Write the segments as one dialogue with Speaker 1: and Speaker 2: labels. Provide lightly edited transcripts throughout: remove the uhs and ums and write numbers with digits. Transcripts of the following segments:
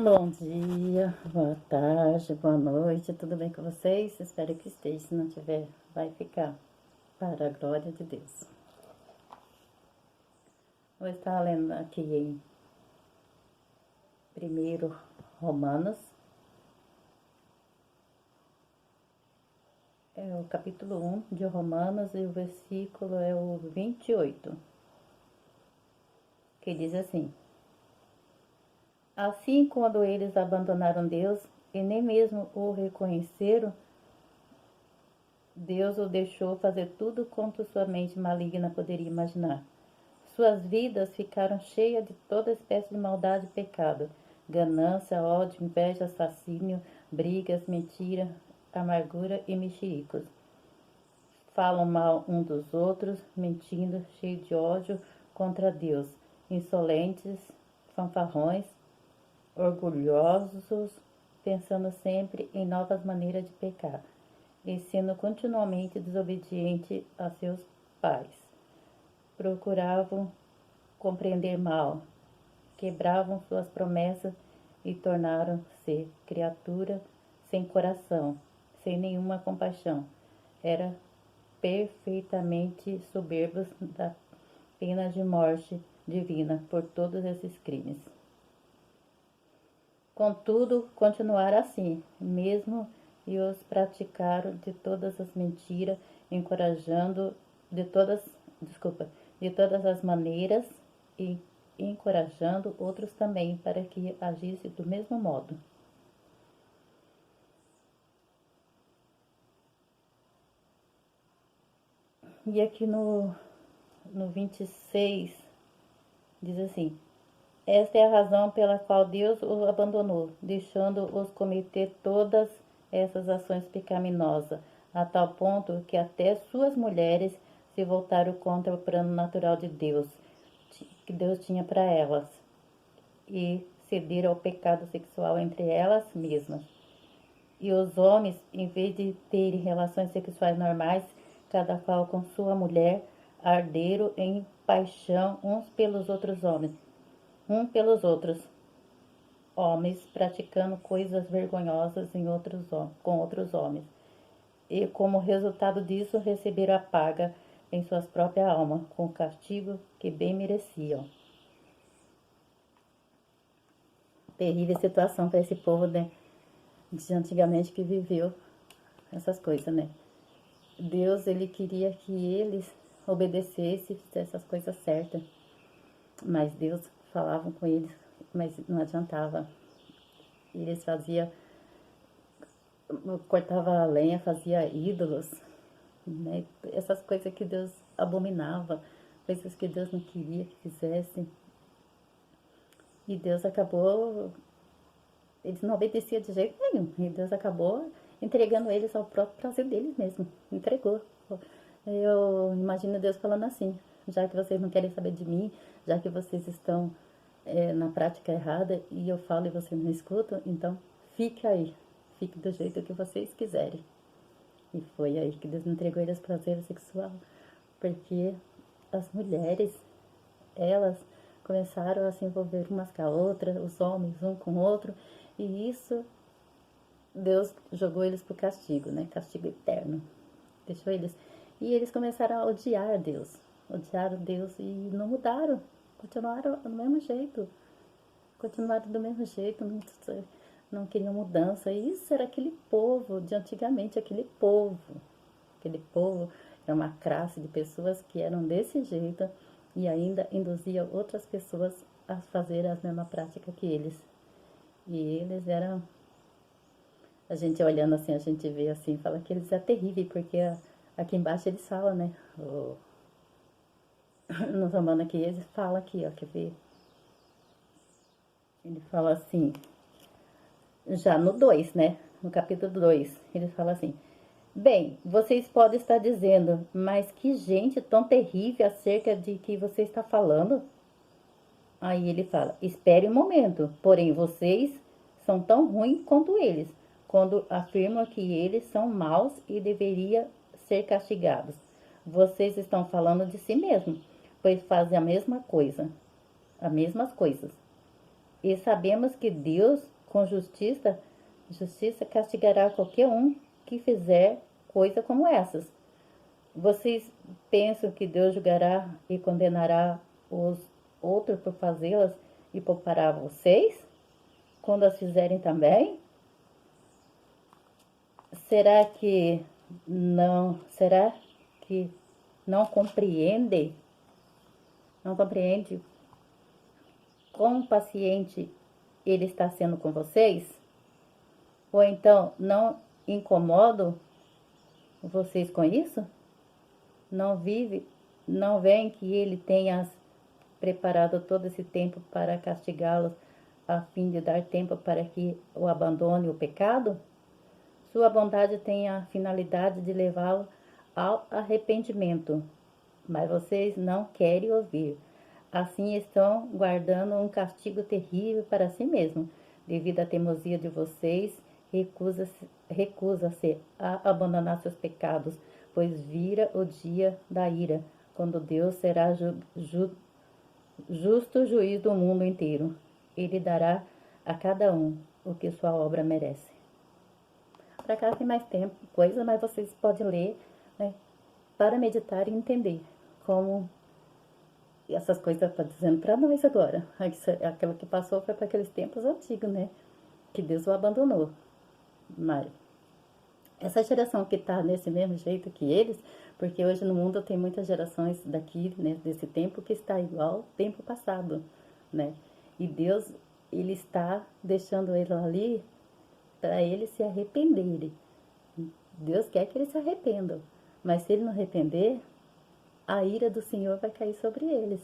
Speaker 1: Bom dia, boa tarde, boa noite, tudo bem com vocês? Espero que esteja, se não tiver, vai ficar, para a glória de Deus. Vou estar lendo aqui em 1 Romanos, é o capítulo 1 de Romanos e o versículo é o 28, que diz assim: Assim, quando eles abandonaram Deus e nem mesmo o reconheceram, Deus o deixou fazer tudo quanto sua mente maligna poderia imaginar. Suas vidas ficaram cheias de toda espécie de maldade e pecado, ganância, ódio, inveja, assassínio, brigas, mentira, amargura e mexericos. Falam mal uns dos outros, mentindo, cheios de ódio contra Deus, insolentes, fanfarrões, orgulhosos, pensando sempre em novas maneiras de pecar, e sendo continuamente desobediente a seus pais. Procuravam compreender mal, quebravam suas promessas e tornaram-se criaturas sem coração, sem nenhuma compaixão. Era perfeitamente soberbos da pena de morte divina por todos esses crimes. Contudo, continuaram assim, mesmo e os praticaram de todas as mentiras, encorajando de todas as maneiras e encorajando outros também para que agissem do mesmo modo. E aqui no 26 diz assim: Esta é a razão pela qual Deus o abandonou, deixando-os cometer todas essas ações pecaminosas, a tal ponto que até suas mulheres se voltaram contra o plano natural de Deus, que Deus tinha para elas, e cederam ao pecado sexual entre elas mesmas. E os homens, em vez de terem relações sexuais normais, cada qual com sua mulher, arderam em paixão uns pelos outros homens, praticando coisas vergonhosas com outros homens. E como resultado disso, receberam a paga em suas próprias almas, com o castigo que bem mereciam. Terrível situação para esse povo, né, de antigamente que viveu essas coisas, né? Deus, ele queria que eles obedecessem e fizessem as coisas certas. Mas Deus falava com eles, mas não adiantava. Eles cortava a lenha, fazia ídolos, né? Essas coisas que Deus abominava, coisas que Deus não queria que fizessem. E Deus acabou, eles não obedeciam de jeito nenhum. E Deus acabou entregando eles ao próprio prazer deles mesmo. Entregou. Eu imagino Deus falando assim: já que vocês não querem saber de mim, já que vocês estão na prática errada e eu falo e vocês não escutam, então fique aí. Fique do jeito que vocês quiserem. E foi aí que Deus entregou eles ao prazer sexual. Porque as mulheres, elas começaram a se envolver umas com a outra, os homens um com o outro, e isso Deus jogou eles pro castigo, né? Castigo eterno. Deixou eles. E eles começaram a odiar Deus. Odiaram Deus e não mudaram. Continuaram do mesmo jeito. Continuaram do mesmo jeito. Não queriam mudança. E isso era aquele povo de antigamente, aquele povo. Aquele povo era uma classe de pessoas que eram desse jeito e ainda induzia outras pessoas a fazer as mesmas práticas que eles. E eles eram... A gente olhando assim, a gente vê assim, fala que eles é terrível, porque aqui embaixo eles falam, né? Nos Romanos aqui, eles falam aqui, ó, quer ver? Ele fala assim, já no 2, né? No capítulo 2, ele fala assim: Bem, vocês podem estar dizendo, mas que gente tão terrível acerca de que você está falando? Aí ele fala: Espere um momento, porém vocês são tão ruins quanto eles, quando afirmam que eles são maus e deveriam ser castigados. Vocês estão falando de si mesmos, pois fazem a mesma coisa, as mesmas coisas. E sabemos que Deus, com justiça castigará qualquer um que fizer coisa como essas. Vocês pensam que Deus julgará e condenará os outros por fazê-las e poupará vocês, quando as fizerem também? Será que será que não compreende? Não compreende quão paciente ele está sendo com vocês? Ou então não incomodo vocês com isso? Não vive, não veem que ele tenha preparado todo esse tempo para castigá-los, a fim de dar tempo para que o abandone o pecado? Sua bondade tem a finalidade de levá-lo ao arrependimento, mas vocês não querem ouvir. Assim estão guardando um castigo terrível para si mesmos. Devido à teimosia de vocês, recusa-se a abandonar seus pecados, pois vira o dia da ira, quando Deus será justo juiz do mundo inteiro. Ele dará a cada um o que sua obra merece. Para cá tem mais tempo, coisa, mas vocês podem ler, né, para meditar e entender como essas coisas estão dizendo para nós agora. Aquilo que passou foi para aqueles tempos antigos, né? Que Deus o abandonou. Mas essa geração que está nesse mesmo jeito que eles, porque hoje no mundo tem muitas gerações daqui, né, desse tempo, que está igual ao tempo passado, né? E Deus, ele está deixando ele ali para eles se arrependerem. Deus quer que eles se arrependam, mas se ele não arrepender, a ira do Senhor vai cair sobre eles.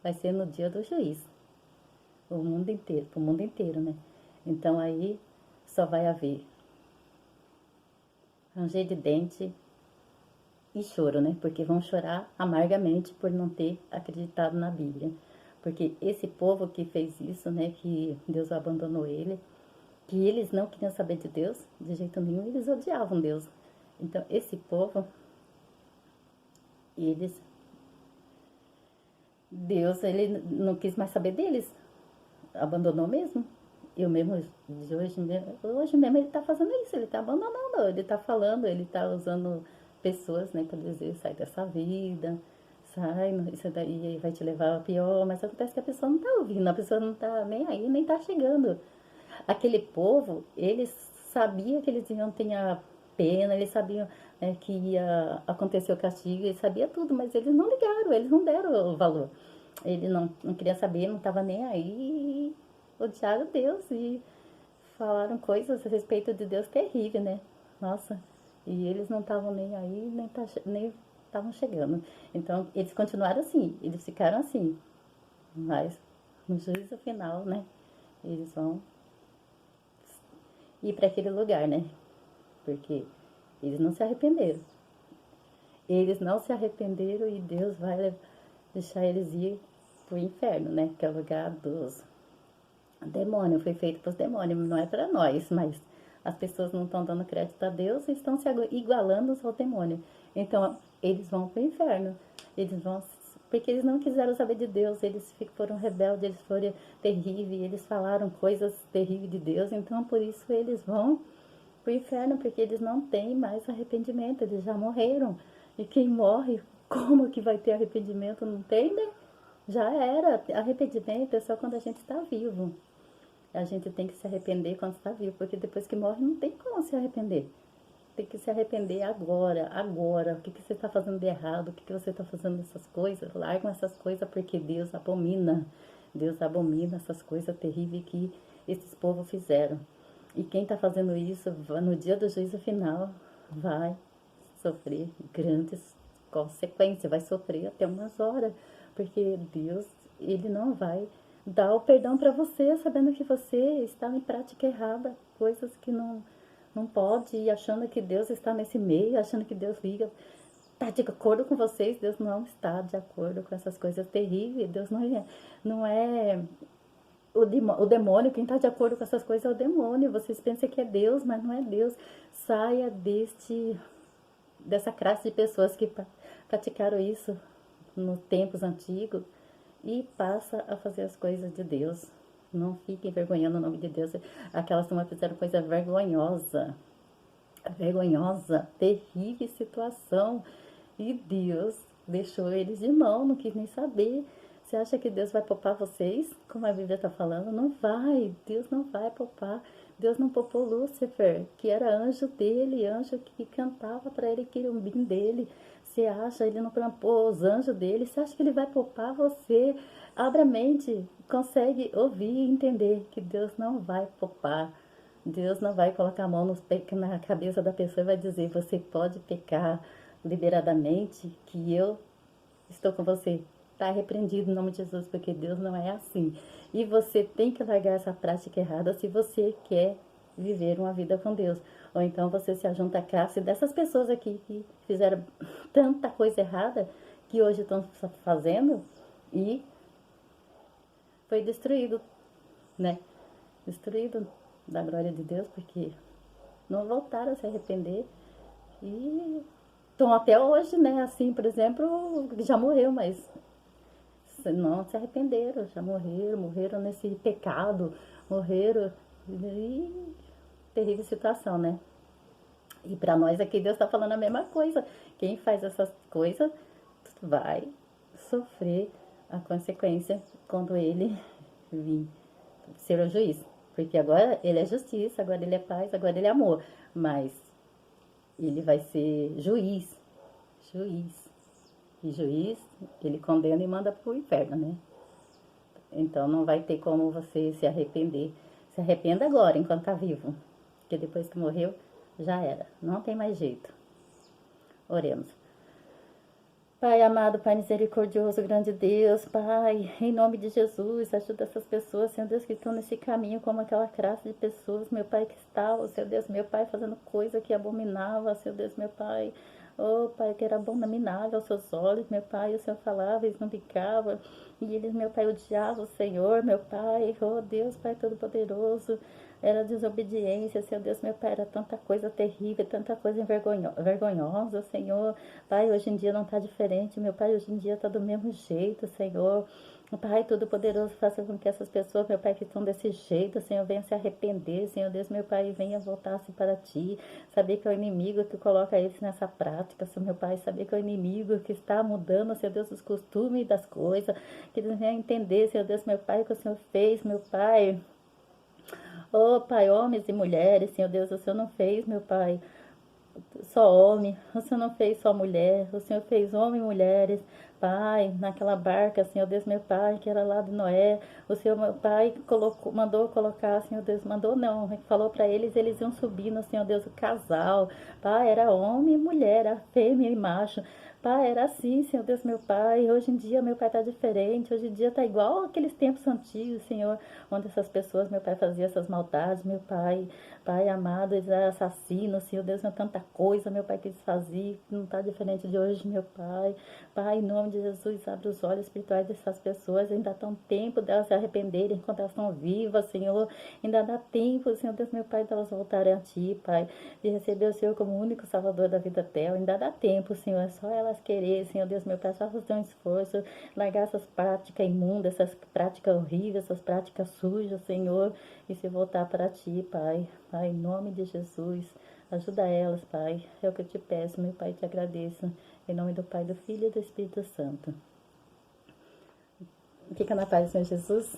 Speaker 1: Vai ser no dia do juízo. O mundo inteiro, né? Então aí só vai haver ranger de dente e choro, né? Porque vão chorar amargamente por não ter acreditado na Bíblia. Porque esse povo que fez isso, né? Que Deus abandonou ele, que eles não queriam saber de Deus, de jeito nenhum, eles odiavam Deus. Então esse povo, Deus, ele não quis mais saber deles, abandonou mesmo. Eu mesmo, hoje mesmo ele tá fazendo isso, ele tá abandonando, ele tá falando, ele tá usando pessoas, né, para dizer, sai dessa vida, sai, isso daí vai te levar a pior, mas acontece que a pessoa não tá ouvindo, a pessoa não tá nem aí, nem tá chegando. Aquele povo, eles sabiam que eles iam ter a pena, eles sabiam, né, que ia acontecer o castigo, eles sabiam tudo, mas eles não ligaram, eles não deram o valor. Ele não queria saber, não estava nem aí, odiaram Deus e falaram coisas a respeito de Deus terrível, né? Nossa, e eles não estavam nem aí, nem estavam chegando. Então, eles continuaram assim, eles ficaram assim, mas no juízo final, né? Eles vão ir para aquele lugar, né? Porque eles não se arrependeram. Eles não se arrependeram e Deus vai deixar eles ir pro inferno, né? Que é o lugar dos demônios. Foi feito para os demônios, não é para nós, mas as pessoas não estão dando crédito a Deus e estão se igualando ao demônio. Então, eles vão pro inferno. Eles vão porque eles não quiseram saber de Deus, eles foram rebeldes, eles foram terríveis, eles falaram coisas terríveis de Deus, então por isso eles vão pro inferno, porque eles não têm mais arrependimento, eles já morreram. E quem morre, como que vai ter arrependimento? Não tem, né? Já era. Arrependimento é só quando a gente está vivo. A gente tem que se arrepender quando está vivo, porque depois que morre não tem como se arrepender. Tem que se arrepender agora, agora. O que você está fazendo de errado? O que você está fazendo dessas coisas? Largam essas coisas porque Deus abomina. Deus abomina essas coisas terríveis que esses povos fizeram. E quem está fazendo isso, no dia do juízo final, vai sofrer grandes consequências. Vai sofrer até umas horas. Porque Deus, ele não vai dar o perdão para você, sabendo que você está em prática errada. Coisas que não pode, e achando que Deus está nesse meio, achando que Deus liga, está de acordo com vocês. Deus não está de acordo com essas coisas terríveis. Deus não é o demônio, quem está de acordo com essas coisas é o demônio. Vocês pensam que é Deus, mas não é Deus. Saia dessa classe de pessoas que praticaram isso nos tempos antigos e passa a fazer as coisas de Deus. Não fique envergonhando o nome de Deus. Aquelas turmas fizeram coisa vergonhosa. Vergonhosa, terrível situação. E Deus deixou eles de mão, não quis nem saber. Você acha que Deus vai poupar vocês? Como a Bíblia está falando? Não vai. Deus não vai poupar. Deus não poupou Lúcifer, que era anjo dele, anjo que cantava para ele, querubim dele. Você acha, ele não poupou os anjos dele? Você acha que ele vai poupar você? Abra a mente, consegue ouvir e entender que Deus não vai poupar. Deus não vai colocar a mão na cabeça da pessoa e vai dizer, você pode pecar liberadamente, que eu estou com você. Está repreendido em nome de Jesus, porque Deus não é assim. E você tem que largar essa prática errada se você quer viver uma vida com Deus. Ou então você se ajunta à classe dessas pessoas aqui que fizeram tanta coisa errada que hoje estão fazendo e foi destruído, né? Destruído da glória de Deus, porque não voltaram a se arrepender e estão até hoje, né? Assim, por exemplo, já morreu, mas não se arrependeram, já morreram nesse pecado, morreram e terrível situação, né? E para nós aqui Deus está falando a mesma coisa. Quem faz essas coisas vai sofrer a consequência quando ele vir ser o juiz. Porque agora ele é justiça, agora ele é paz, agora ele é amor. Mas ele vai ser juiz. Juiz. E juiz, ele condena e manda pro inferno, né? Então não vai ter como você se arrepender. Se arrependa agora, enquanto tá vivo. Porque depois que morreu, já era. Não tem mais jeito. Oremos. Pai amado, Pai misericordioso, grande Deus, Pai, em nome de Jesus, ajuda essas pessoas, Senhor Deus, que estão nesse caminho, como aquela classe de pessoas, meu Pai, que estava, Senhor Deus, meu Pai, fazendo coisa que abominava, Senhor Deus, meu Pai, oh, Pai, que era abominável aos seus olhos, meu Pai, o Senhor falava, eles não ficavam, e eles, meu Pai, odiavam o Senhor, meu Pai, oh Deus, Pai Todo-Poderoso, era desobediência, Senhor Deus, meu Pai, era tanta coisa terrível, tanta coisa vergonhosa, Senhor. Pai, hoje em dia não está diferente, meu Pai, hoje em dia está do mesmo jeito, Senhor. Pai Todo-Poderoso, faça com que essas pessoas, meu Pai, que estão desse jeito, Senhor, venham se arrepender, Senhor Deus, meu Pai, venha voltar-se para Ti, saber que é o inimigo que coloca eles nessa prática, Senhor, meu Pai, saber que é o inimigo que está mudando, Senhor Deus, os costumes das coisas, que eles venham entender, Senhor Deus, meu Pai, o que o Senhor fez, meu Pai. Oh, Pai, homens e mulheres, Senhor Deus, o Senhor não fez, meu Pai, só homem, o Senhor não fez só mulher, o Senhor fez homem e mulheres, Pai, naquela barca, Senhor Deus, meu Pai, que era lá de Noé, o Senhor, meu Pai, mandou colocar, Senhor Deus, mandou não, falou para eles, eles iam subir no Senhor Deus, o casal, Pai, era homem e mulher, era fêmea e macho, Pai, era assim, Senhor Deus, meu Pai. Hoje em dia, meu Pai está diferente. Hoje em dia está igual aqueles tempos antigos, Senhor, onde essas pessoas, meu Pai, faziam essas maldades, meu Pai. Pai amado, eles eram assassinos, Senhor Deus, não é tanta coisa, meu Pai, que eles faziam. Não está diferente de hoje, meu Pai. Pai, em nome de Jesus, abre os olhos espirituais dessas pessoas. Ainda está um tempo delas se arrependerem enquanto elas estão vivas, Senhor. Ainda dá tempo, Senhor Deus, meu Pai, delas voltarem a Ti, Pai. De receber o Senhor como único Salvador da vida dela. Ainda dá tempo, Senhor. É só elas querer, Senhor Deus, meu Pai, só fazer um esforço. Largar essas práticas imundas, essas práticas horríveis, essas práticas sujas, Senhor. E se voltar para Ti, Pai. Pai, em nome de Jesus. Ajuda elas, Pai. É o que eu te peço, meu Pai, te agradeço. Em nome do Pai, do Filho e do Espírito Santo. Fica na paz do Senhor Jesus.